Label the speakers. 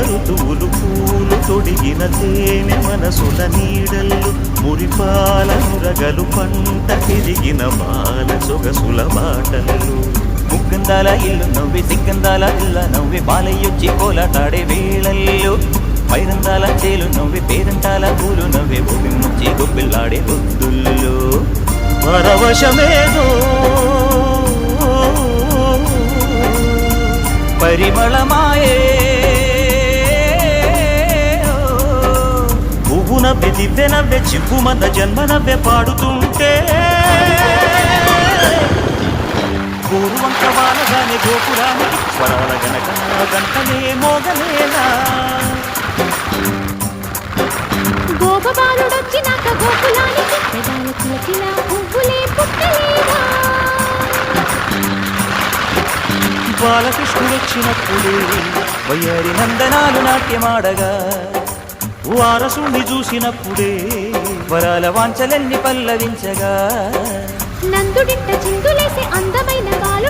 Speaker 1: ఋతువులు పూలు తొడిగిన తేనె మనసుల నీడల్లు మురిపాల నురగలు పంట తిరిగిన బాల సొగసుల బాటలు ముగ్గందాల ఇల్లు నవ్వి సిగ్గందాల ఇల్ల నవ్వి బాలయ్యొచ్చి కోలాటాడే వేళల్లో పైరందాల చేలు నవ్వి పేరంటాల పూలు నవ్వే భూమి నుంచి గొబ్బిల్లాడే బొద్దుల్లో పరవశమేదో పరిమళమాయే పువ్వు నవ్వె దివ్వె నవ్వె చిప్పు మంద జన్మ నవ్వె పాడుతుంటే పూర్వంక వానగానే గోపురానికి స్వరాల గనక గంటనే మోగలేనా
Speaker 2: గోపబాలుడొచ్చినాక గోకులానికి పెదాల కిలకిల పువ్వులే పుట్టలేదా
Speaker 1: బాలకృష్ణుడొచ్చినప్పుడే వయ్యారి నందనాలు నాట్యమాడగా వారసుని చూసినప్పుడే వరాల వాంఛలన్నీ పల్లవించగా
Speaker 2: నందుడింట చిందులేసి